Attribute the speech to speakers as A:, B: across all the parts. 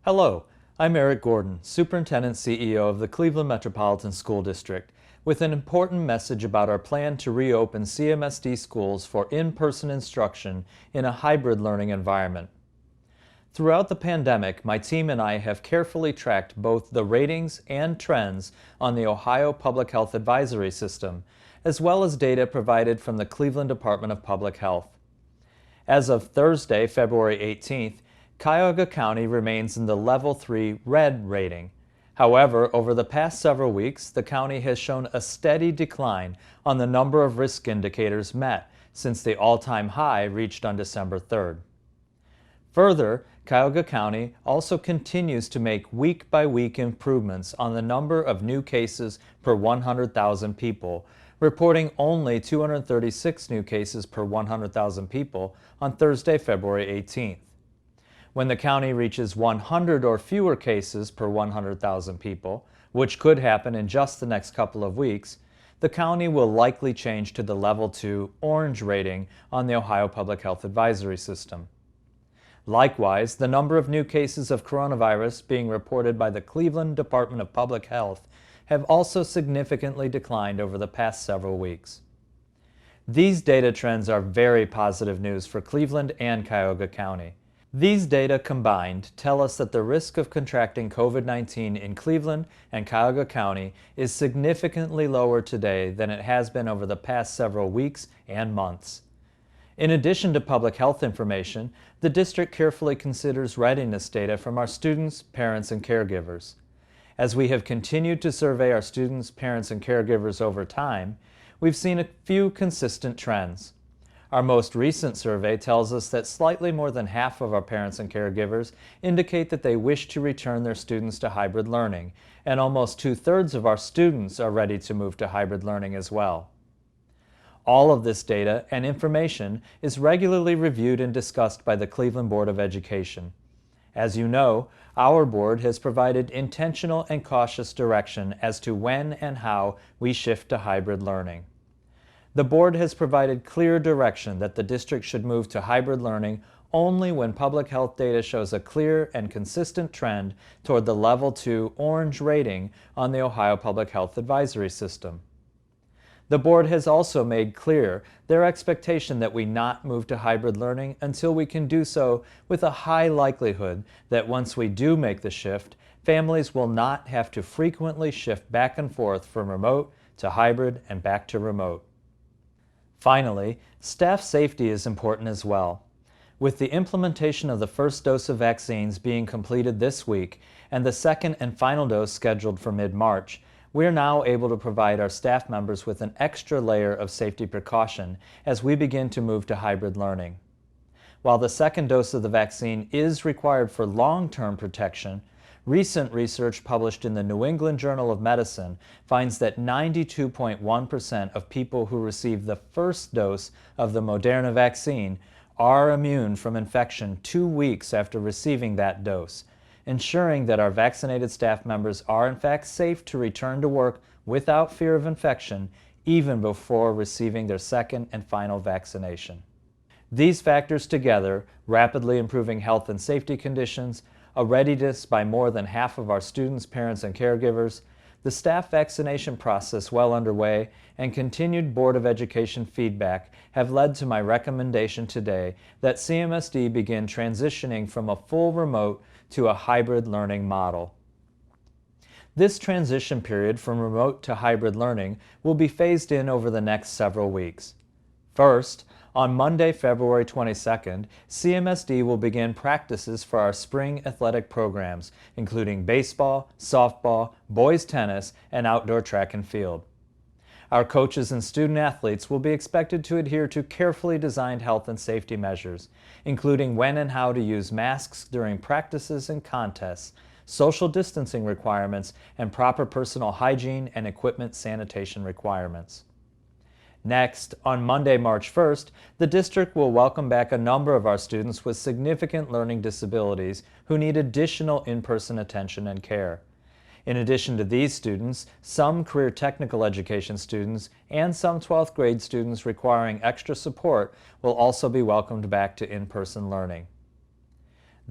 A: Hello, I'm Eric Gordon, Superintendent CEO of the Cleveland Metropolitan School District, with an important message about our plan to reopen CMSD schools for in-person instruction in a hybrid learning environment. Throughout the pandemic, my team and I have carefully tracked both the ratings and trends on the Ohio Public Health Advisory System, as well as data provided from the Cleveland Department of Public Health. As of Thursday, February 18th, Cuyahoga County remains in the Level 3 red rating. However, over the past several weeks, the county has shown a steady decline on the number of risk indicators met since the all-time high reached on December 3rd. Further, Cuyahoga County also continues to make week-by-week improvements on the number of new cases per 100,000 people, reporting only 236 new cases per 100,000 people on Thursday, February 18th. When the county reaches 100 or fewer cases per 100,000 people, which could happen in just the next couple of weeks, the county will likely change to the Level 2 orange rating on the Ohio Public Health Advisory System. Likewise, the number of new cases of coronavirus being reported by the Cleveland Department of Public Health have also significantly declined over the past several weeks. These data trends are very positive news for Cleveland and Cuyahoga County. These data combined tell us that the risk of contracting COVID-19 in Cleveland and Cuyahoga County is significantly lower today than it has been over the past several weeks and months. In addition to public health information, the district carefully considers readiness data from our students, parents, and caregivers. As we have continued to survey our students, parents, and caregivers over time, we've seen a few consistent trends. Our most recent survey tells us that slightly more than half of our parents and caregivers indicate that they wish to return their students to hybrid learning, and almost 2/3 of our students are ready to move to hybrid learning as well. All of this data and information is regularly reviewed and discussed by the Cleveland Board of Education. As you know, our board has provided intentional and cautious direction as to when and how we shift to hybrid learning. The board has provided clear direction that the district should move to hybrid learning only when public health data shows a clear and consistent trend toward the Level 2 orange rating on the Ohio Public Health Advisory System. The board has also made clear their expectation that we not move to hybrid learning until we can do so with a high likelihood that once we do make the shift, families will not have to frequently shift back and forth from remote to hybrid and back to remote. Finally, staff safety is important as well. With the implementation of the first dose of vaccines being completed this week and the second and final dose scheduled for mid-March, we are now able to provide our staff members with an extra layer of safety precaution as we begin to move to hybrid learning. While the second dose of the vaccine is required for long-term protection, recent research published in the New England Journal of Medicine finds that 92.1% of people who receive the first dose of the Moderna vaccine are immune from infection 2 weeks after receiving that dose, ensuring that our vaccinated staff members are in fact safe to return to work without fear of infection even before receiving their second and final vaccination. These factors together, rapidly improving health and safety conditions, a readiness by more than half of our students, parents, and caregivers, the staff vaccination process well underway, and continued Board of Education feedback have led to my recommendation today that CMSD begin transitioning from a full remote to a hybrid learning model. This transition period from remote to hybrid learning will be phased in over the next several weeks. First, on Monday, February 22nd, CMSD will begin practices for our spring athletic programs, including baseball, softball, boys tennis, and outdoor track and field. Our coaches and student athletes will be expected to adhere to carefully designed health and safety measures, including when and how to use masks during practices and contests, social distancing requirements, and proper personal hygiene and equipment sanitation requirements. Next, on Monday, March 1st, the district will welcome back a number of our students with significant learning disabilities who need additional in-person attention and care. In addition to these students, some career technical education students and some 12th grade students requiring extra support will also be welcomed back to in-person learning.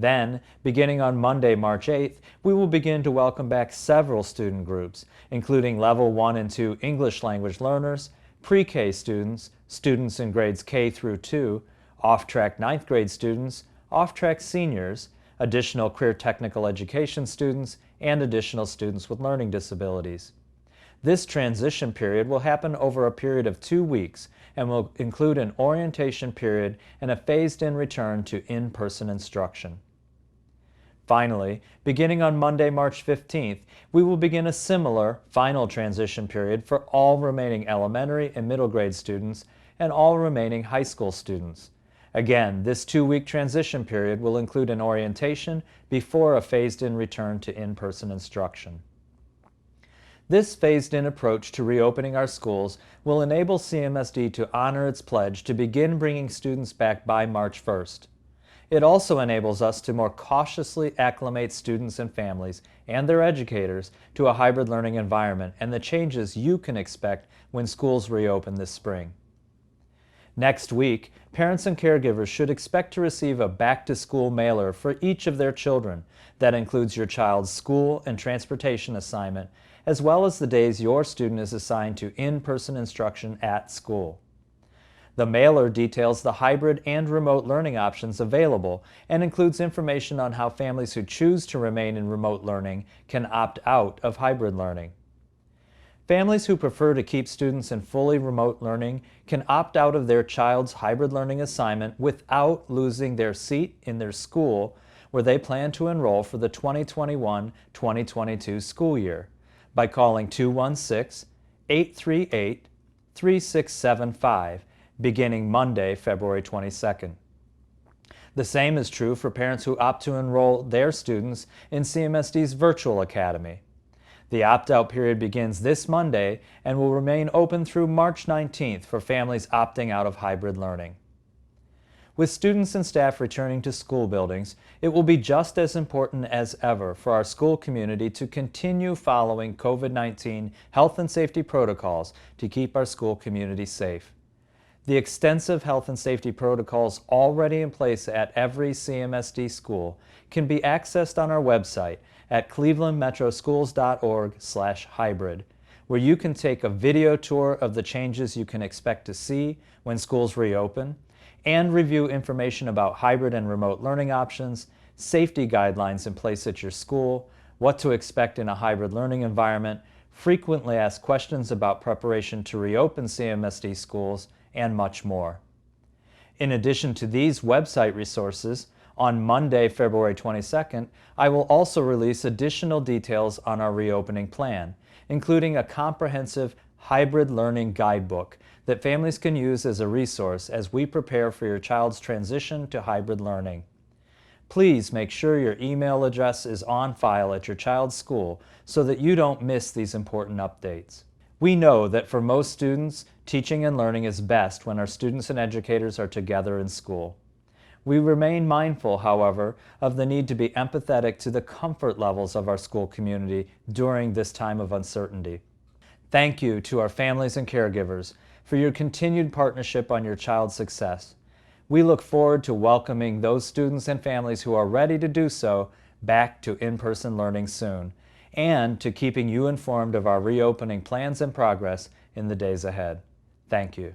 A: Then, beginning on Monday, March 8th, we will begin to welcome back several student groups, including Level 1 and 2 English language learners, pre-K students, students in grades K through 2, off-track 9th grade students, off-track seniors, additional career technical education students, and additional students with learning disabilities. This transition period will happen over a period of 2 weeks and will include an orientation period and a phased-in return to in-person instruction. Finally, beginning on Monday, March 15th, we will begin a similar final transition period for all remaining elementary and middle grade students and all remaining high school students. Again, this 2-week transition period will include an orientation before a phased-in return to in-person instruction. This phased-in approach to reopening our schools will enable CMSD to honor its pledge to begin bringing students back by March 1st. It also enables us to more cautiously acclimate students and families and their educators to a hybrid learning environment and the changes you can expect when schools reopen this spring. Next week, parents and caregivers should expect to receive a back-to-school mailer for each of their children that includes your child's school and transportation assignment, as well as the days your student is assigned to in-person instruction at school. The mailer details the hybrid and remote learning options available and includes information on how families who choose to remain in remote learning can opt out of hybrid learning. Families who prefer to keep students in fully remote learning can opt out of their child's hybrid learning assignment without losing their seat in their school where they plan to enroll for the 2021-2022 school year by calling 216-838-3675 beginning Monday, February 22nd. The same is true for parents who opt to enroll their students in CMSD's Virtual Academy. The opt-out period begins this Monday and will remain open through March 19th for families opting out of hybrid learning. With students and staff returning to school buildings, it will be just as important as ever for our school community to continue following COVID-19 health and safety protocols to keep our school community safe. The extensive health and safety protocols already in place at every CMSD school can be accessed on our website at clevelandmetroschools.org/hybrid, where you can take a video tour of the changes you can expect to see when schools reopen, and review information about hybrid and remote learning options, safety guidelines in place at your school, what to expect in a hybrid learning environment, frequently asked questions about preparation to reopen CMSD schools, and much more. In addition to these website resources, on Monday, February 22nd, I will also release additional details on our reopening plan, including a comprehensive hybrid learning guidebook that families can use as a resource as we prepare for your child's transition to hybrid learning. Please make sure your email address is on file at your child's school so that you don't miss these important updates. We know that for most students, teaching and learning is best when our students and educators are together in school. We remain mindful, however, of the need to be empathetic to the comfort levels of our school community during this time of uncertainty. Thank you to our families and caregivers for your continued partnership on your child's success. We look forward to welcoming those students and families who are ready to do so back to in-person learning soon, and to keeping you informed of our reopening plans and progress in the days ahead. Thank you.